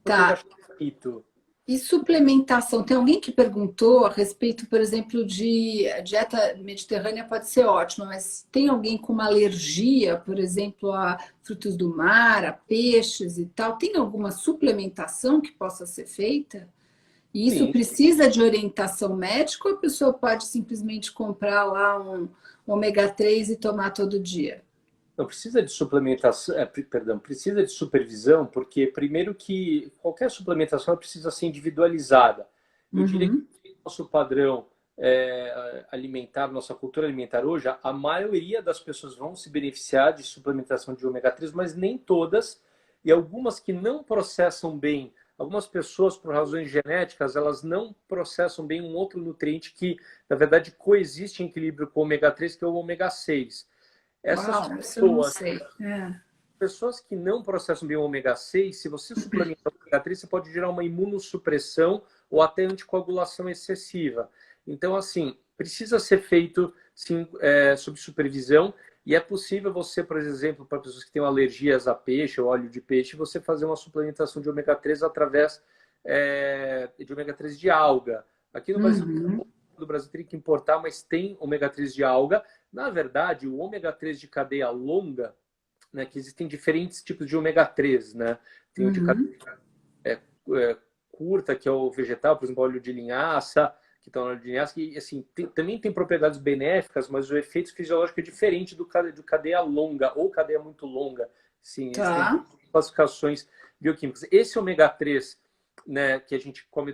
Eu tento Tá. achar um mito. E suplementação? Tem alguém que perguntou a respeito, por exemplo, de a dieta mediterrânea pode ser ótima, mas tem alguém com uma alergia, por exemplo, a frutos do mar, a peixes e tal? Tem alguma suplementação que possa ser feita? E isso Sim, precisa de orientação médica ou a pessoa pode simplesmente comprar lá um ômega 3 e tomar todo dia? não precisa de suplementação, perdão, precisa de supervisão, porque primeiro que qualquer suplementação precisa ser individualizada. Eu diria que Uhum, o nosso padrão alimentar, nossa cultura alimentar hoje, a maioria das pessoas vão se beneficiar de suplementação de ômega 3, mas nem todas, e algumas que não processam bem, algumas pessoas, por razões genéticas, elas não processam bem um outro nutriente que, na verdade, coexiste em equilíbrio com o ômega 3, que é o ômega 6. Essas uau, isso eu não pessoas sei. pessoas que não processam bem o ômega 6, se você suplementar o ômega 3, você pode gerar uma imunossupressão ou até anticoagulação excessiva. Então, assim, precisa ser feito sim, sob supervisão e é possível você, por exemplo, para pessoas que têm alergias a peixe ou óleo de peixe, você fazer uma suplementação de ômega 3 através de ômega 3 de alga. Aqui no Brasil, Uhum, do Brasil teria que importar, mas tem ômega 3 de alga. Na verdade, o ômega 3 de cadeia longa, né, que existem diferentes tipos de ômega 3, né? Tem o de cadeia uhum. curta, que é o vegetal, por exemplo, óleo de linhaça, que está no óleo de linhaça, que assim, também tem propriedades benéficas, mas o efeito fisiológico é diferente do cadeia longa ou cadeia muito longa. Sim, existem Tá. classificações bioquímicas. Esse ômega 3, né, que a gente come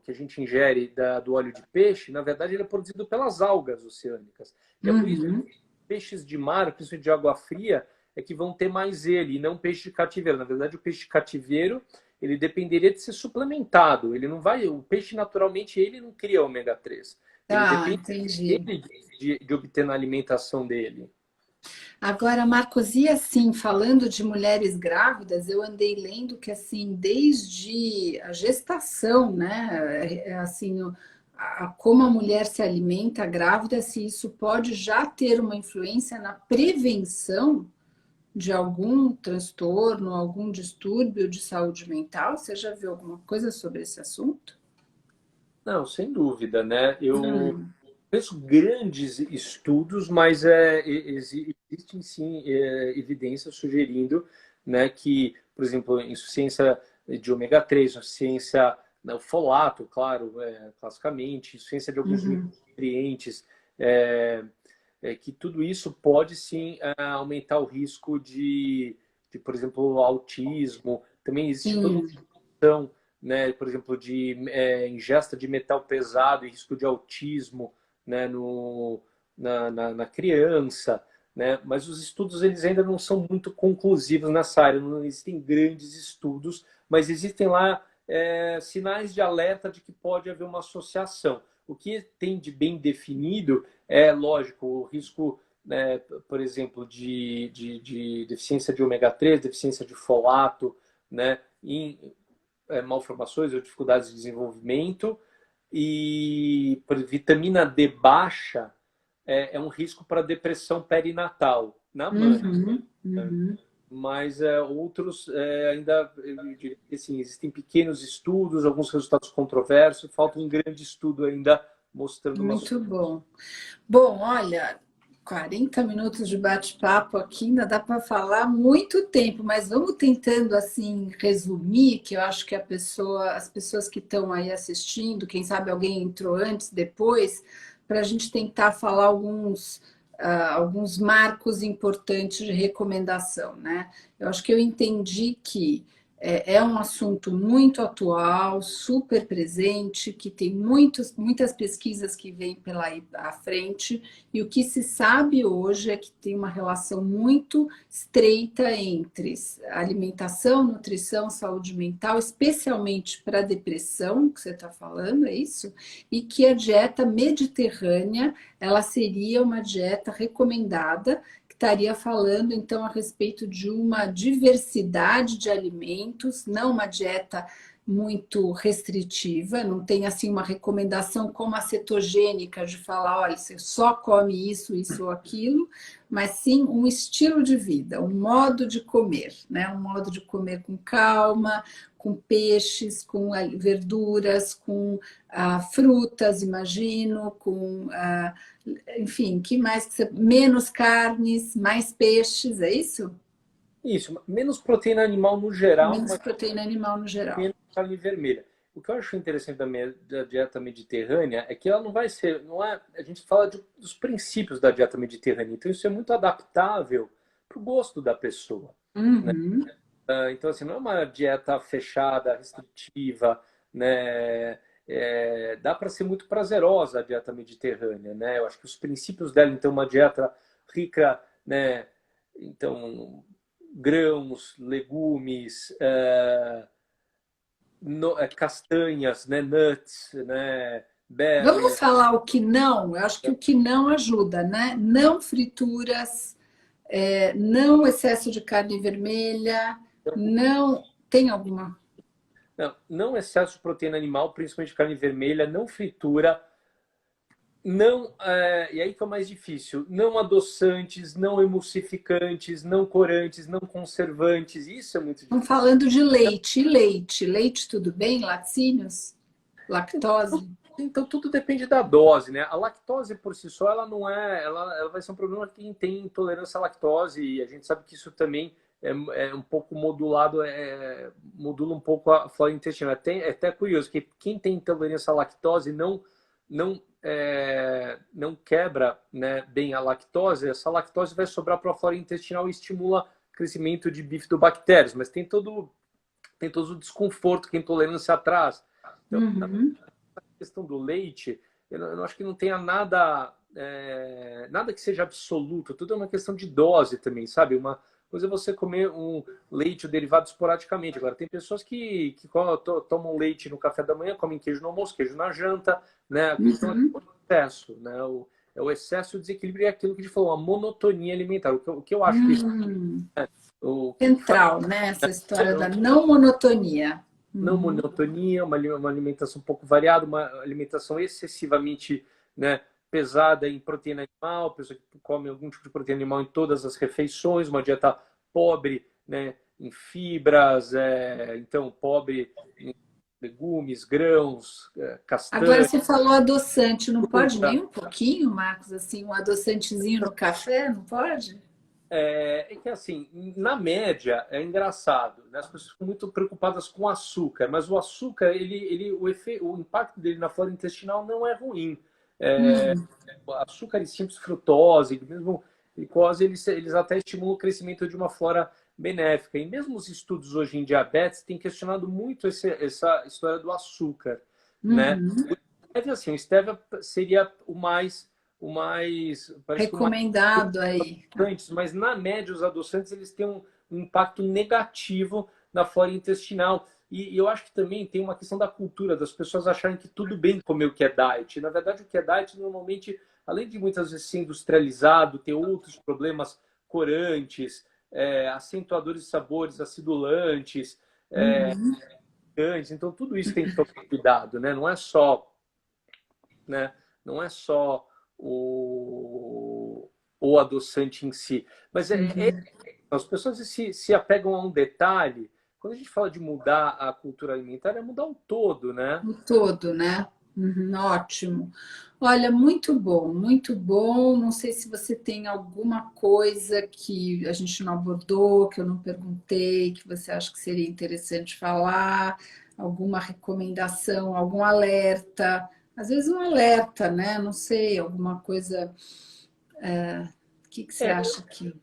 que a gente ingere do óleo de peixe, na verdade ele é produzido pelas algas oceânicas. E é por isso que Uhum. peixes de mar, principalmente de água fria, é que vão ter mais ele, e não peixe de cativeiro. Na verdade, o peixe de cativeiro, ele dependeria de ser suplementado. Ele não vai, o peixe naturalmente ele não cria ômega 3. Ele Tá, depende entendi. dele de obter na alimentação dele. Agora, Marcos, e assim, falando de mulheres grávidas, eu andei lendo que assim, desde a gestação, né, assim, como a mulher se alimenta grávida, se isso pode já ter uma influência na prevenção de algum transtorno, algum distúrbio de saúde mental? Você já viu alguma coisa sobre esse assunto? Não, sem dúvida, né? Eu Hum, penso grandes estudos, mas existem sim evidências sugerindo, né, que, por exemplo, insuficiência de ômega 3, insuficiência, né, o folato, claro, classicamente, insuficiência de alguns uhum, nutrientes, é, que tudo isso pode sim aumentar o risco por exemplo, autismo. Também existe toda uma sim. questão, né, por exemplo, de ingesta de metal pesado e risco de autismo, né, na criança, né? Mas os estudos eles ainda não são muito conclusivos nessa área, não existem grandes estudos, mas existem lá sinais de alerta de que pode haver uma associação. O que tem de bem definido é, lógico, o risco, né, por exemplo, de deficiência de ômega 3, deficiência de folato, né, em malformações ou dificuldades de desenvolvimento. E por vitamina D baixa é um risco para depressão perinatal na mãe. Uhum, Né? uhum. mas outros ainda, eu diria que, assim, existem pequenos estudos, alguns resultados controversos, falta um grande estudo ainda mostrando uma... Muito bom. Bom, olha, 40 minutos de bate-papo aqui, ainda dá para falar muito tempo, mas vamos tentando assim resumir, que eu acho que as pessoas que estão aí assistindo, quem sabe alguém entrou antes, depois, para a gente tentar falar alguns marcos importantes de recomendação, né? Eu acho que eu entendi que é um assunto muito atual, super presente, que tem muitas pesquisas que vêm pela aí à frente, e o que se sabe hoje é que tem uma relação muito estreita entre alimentação, nutrição, saúde mental, especialmente para a depressão, que você está falando, é isso? E que a dieta mediterrânea, ela seria uma dieta recomendada, estaria falando então a respeito de uma diversidade de alimentos, não uma dieta muito restritiva, não tem assim uma recomendação como a cetogênica de falar, olha, você só come isso ou aquilo, mas sim um estilo de vida, um modo de comer, né? Um modo de comer com calma, com peixes, com verduras, com frutas, imagino, com enfim, que mais que você... Menos carnes, mais peixes, é isso? Isso, menos proteína animal no geral, Menos mas proteína animal no geral. menos carne vermelha. O que eu acho interessante da dieta mediterrânea é que ela não vai ser, não é, a gente fala dos princípios da dieta mediterrânea, então isso é muito adaptável para o gosto da pessoa, né? Uhum. Então, assim, não é uma dieta fechada, restritiva, né? Dá para ser muito prazerosa a dieta mediterrânea, né? Eu acho que os princípios dela, então, uma dieta rica, né? Então, grãos, legumes, castanhas, né? Nuts, né? Vamos Berries. falar o que não? Eu acho que o que não ajuda, né? Não frituras, não excesso de carne vermelha, não. Tem alguma? Não excesso de proteína animal, principalmente carne vermelha, não fritura, não, e aí que é o mais difícil, não adoçantes, não emulsificantes, não corantes, não conservantes, isso é muito Estamos difícil. falando de leite. E leite? Leite, tudo bem? Laticínios? Lactose? Então tudo depende da dose, né? A lactose por si só, ela não é, ela vai ser um problema para quem tem intolerância à lactose, e a gente sabe que isso também é um pouco modulado, modula um pouco a flora intestinal. É até curioso que quem tem intolerância à lactose não quebra, né, bem a lactose, essa lactose vai sobrar para a flora intestinal e estimula o crescimento de bifidobactérias, mas tem todo o desconforto que a intolerância traz. Então, Uhum. questão do leite, eu acho que não tenha nada, nada que seja absoluto, tudo é uma questão de dose também, sabe? Uma coisa é você comer um leite ou derivado esporadicamente. Agora, tem pessoas que tomam leite no café da manhã, comem queijo no almoço, queijo na janta, né? A questão é o excesso, né? O excesso, o desequilíbrio é aquilo que a gente falou, a monotonia alimentar. O que eu acho que Hum. o que faz Central, né? Essa história da não monotonia. não Uhum. monotonia, uma alimentação um pouco variada, uma alimentação excessivamente, né, pesada em proteína animal, pessoa que come algum tipo de proteína animal em todas as refeições, uma dieta pobre, né, em fibras, então pobre em legumes, grãos, Agora castanhas, você falou adoçante, não pode fruta. nem um pouquinho, Marcos, assim, um adoçantezinho no café, não pode? É que assim, na média é engraçado, né? As pessoas ficam muito preocupadas com o açúcar, mas o açúcar, o impacto dele na flora intestinal não é ruim. Hum. O açúcar e simples frutose, mesmo glicose, eles até estimulam o crescimento de uma flora benéfica. E mesmo os estudos hoje em diabetes têm questionado muito essa história do açúcar, né? Uhum. Assim, o stevia seria parece que o mais Recomendado aí. adoçantes, mas na média os adoçantes eles têm um impacto negativo na flora intestinal. E eu acho que também tem uma questão da cultura, das pessoas acharem que tudo bem comer o que é diet. Na verdade, o que é diet normalmente, além de muitas vezes ser industrializado, ter outros problemas corantes, acentuadores de sabores, acidulantes, Uhum. então tudo isso tem que tomar cuidado, né? Não é só, né? Não é só o adoçante em si. Mas Uhum. As pessoas se apegam a um detalhe. Quando a gente fala de mudar a cultura alimentar, é mudar o todo, né? O todo, né? Uhum, ótimo. Olha, muito bom, muito bom. Não sei se você tem alguma coisa que a gente não abordou, que eu não perguntei, que você acha que seria interessante falar, alguma recomendação, algum alerta. Às vezes um alerta, né? Não sei, alguma coisa. O que você É, acha que.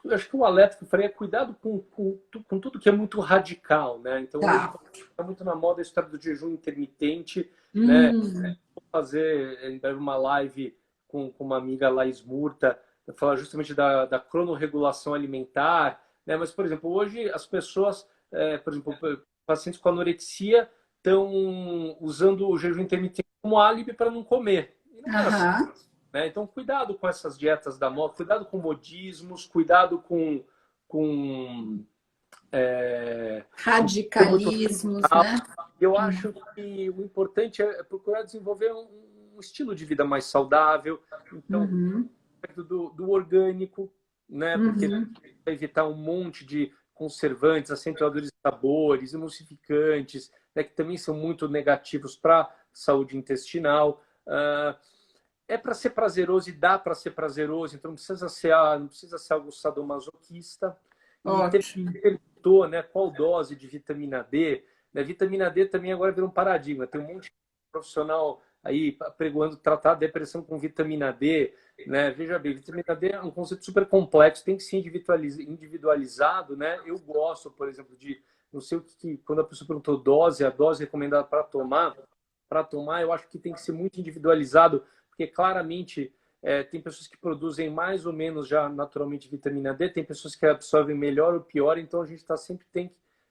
eu acho que o alerta que eu faria é cuidado com tudo que é muito radical, né? Então, hoje Tá. está muito na moda a história do jejum intermitente, né? Hum, Vou fazer em breve uma live com uma amiga, Laís Murta, falar justamente da cronorregulação alimentar, né? Mas, por exemplo, hoje as pessoas, por exemplo, pacientes com anorexia estão usando o jejum intermitente como álibi para não comer. E não é assim, aham. né? Então, cuidado com essas dietas da moda, cuidado com modismos, cuidado com ter muito Radicalismos, radical. né? Eu acho que o importante é procurar desenvolver um estilo de vida mais saudável, então, Uhum, perto do orgânico, né? Porque uhum. vai evitar um monte de conservantes, acentuadores de sabores, emulsificantes, né, que também são muito negativos para a saúde intestinal. É para ser prazeroso e dá para ser prazeroso, então não precisa ser algo sadomasoquista. E teve Ótimo. perguntou, né, qual dose de vitamina D. Né, vitamina D também agora virou um paradigma. Tem um monte de profissional aí pregoando tratar a depressão com vitamina D. Né? Veja bem, vitamina D é um conceito super complexo, tem que ser individualizado. Né? Eu gosto, por exemplo, de não sei o que quando a pessoa perguntou dose, a dose recomendada para tomar, eu acho que tem que ser muito individualizado, porque claramente tem pessoas que produzem mais ou menos já naturalmente vitamina D, tem pessoas que absorvem melhor ou pior, então a gente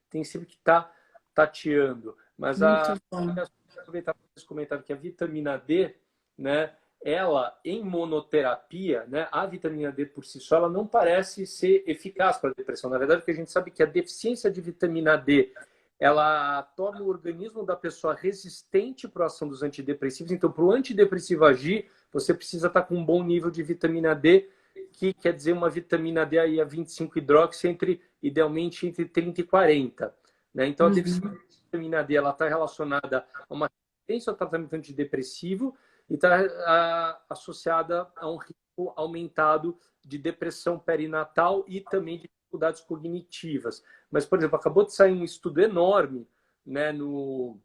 tem sempre que estar tateando. Mas Muito bom. aproveitar para esse comentário que a vitamina D, né, ela em monoterapia, né, a vitamina D por si só, ela não parece ser eficaz para a depressão. Na verdade, porque a gente sabe que a deficiência de vitamina D ela torna o organismo da pessoa resistente para a ação dos antidepressivos. Então, para o antidepressivo agir, você precisa estar com um bom nível de vitamina D, que quer dizer uma vitamina D aí a 25-hidroxi, idealmente entre 30 e 40. Né? Então, a deficiência Uhum. de vitamina D está relacionada a uma resistência ao tratamento antidepressivo e está associada a um risco aumentado de depressão perinatal e também de dificuldades cognitivas. Mas, por exemplo, acabou de sair um estudo enorme, né, no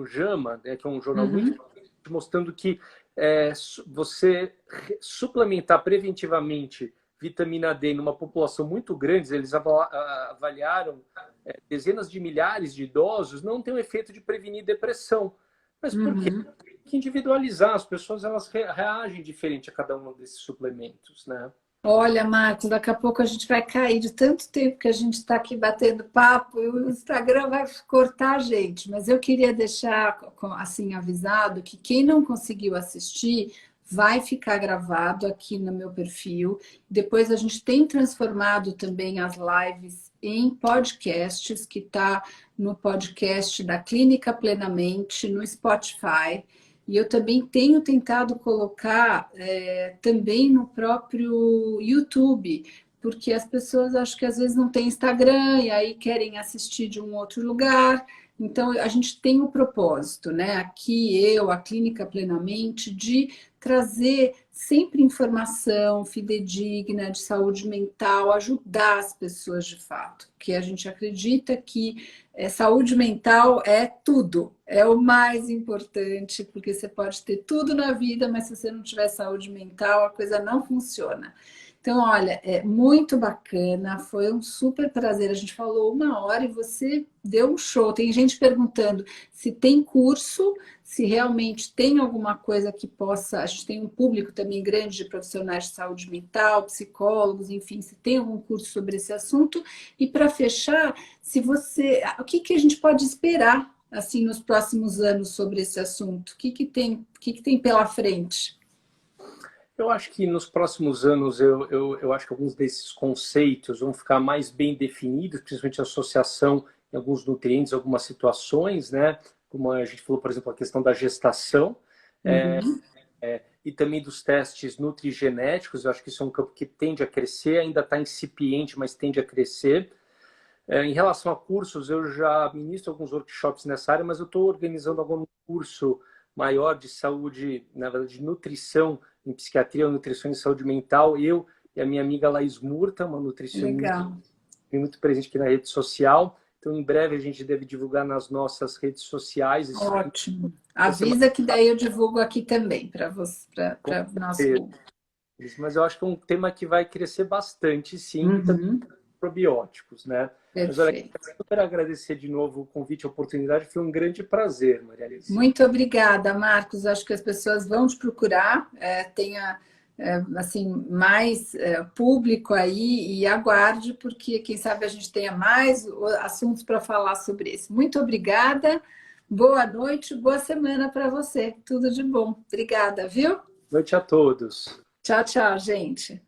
JAMA, né, que é um jornal muito Uhum. importante, mostrando que você suplementar preventivamente vitamina D numa população muito grande, eles avaliaram dezenas de milhares de idosos, não tem o efeito de prevenir depressão. Mas por quê? Uhum. Tem que individualizar, as pessoas elas reagem diferente a cada um desses suplementos, né? Olha, Marcos, daqui a pouco a gente vai cair de tanto tempo que a gente está aqui batendo papo e o Instagram vai cortar a gente. Mas eu queria deixar assim avisado que quem não conseguiu assistir vai ficar gravado aqui no meu perfil. Depois a gente tem transformado também as lives em podcasts, que está no podcast da Clínica Plenamente, no Spotify. E eu também tenho tentado colocar também no próprio YouTube, porque as pessoas acho que às vezes não têm Instagram e aí querem assistir de um outro lugar. Então a gente tem o propósito, né? Aqui eu, a Clínica Plenamente, de trazer sempre informação fidedigna de saúde mental, ajudar as pessoas de fato, porque a gente acredita que saúde mental é tudo, é o mais importante, porque você pode ter tudo na vida, mas se você não tiver saúde mental, a coisa não funciona. Então, olha, é muito bacana, foi um super prazer. A gente falou 1 hora e você deu um show. Tem gente perguntando se tem curso, se realmente tem alguma coisa que possa. A gente tem um público também grande de profissionais de saúde mental, psicólogos, enfim, se tem algum curso sobre esse assunto. E para fechar, se você, o que que a gente pode esperar assim nos próximos anos sobre esse assunto? O que tem pela frente? Eu acho que nos próximos anos, eu acho que alguns desses conceitos vão ficar mais bem definidos, principalmente a associação em alguns nutrientes, algumas situações, né? Como a gente falou, por exemplo, a questão da gestação. Uhum. e também dos testes nutrigenéticos. Eu acho que isso é um campo que tende a crescer, ainda está incipiente, mas tende a crescer. Em relação a cursos, eu já ministro alguns workshops nessa área, mas eu estou organizando algum curso maior de saúde, na verdade, de nutrição em psiquiatria, nutrição em saúde mental. Eu e a minha amiga Laís Murta, uma nutricionista Legal. muito presente aqui na rede social. Então, em breve, a gente deve divulgar nas nossas redes sociais. Ótimo. Avisa que daí eu divulgo aqui também para você, para o nosso público. Mas eu acho que é um tema que vai crescer bastante, sim, e também probióticos, né? Mas olha, Perfeito. quero super agradecer de novo o convite, a oportunidade. Foi um grande prazer, Maria Alice. Muito obrigada, Marcos. Acho que as pessoas vão te procurar, tenha assim, mais público aí e aguarde, porque quem sabe a gente tenha mais assuntos para falar sobre isso. Muito obrigada, boa noite, boa semana para você. Tudo de bom. Obrigada, viu? Boa noite a todos. Tchau, tchau, gente.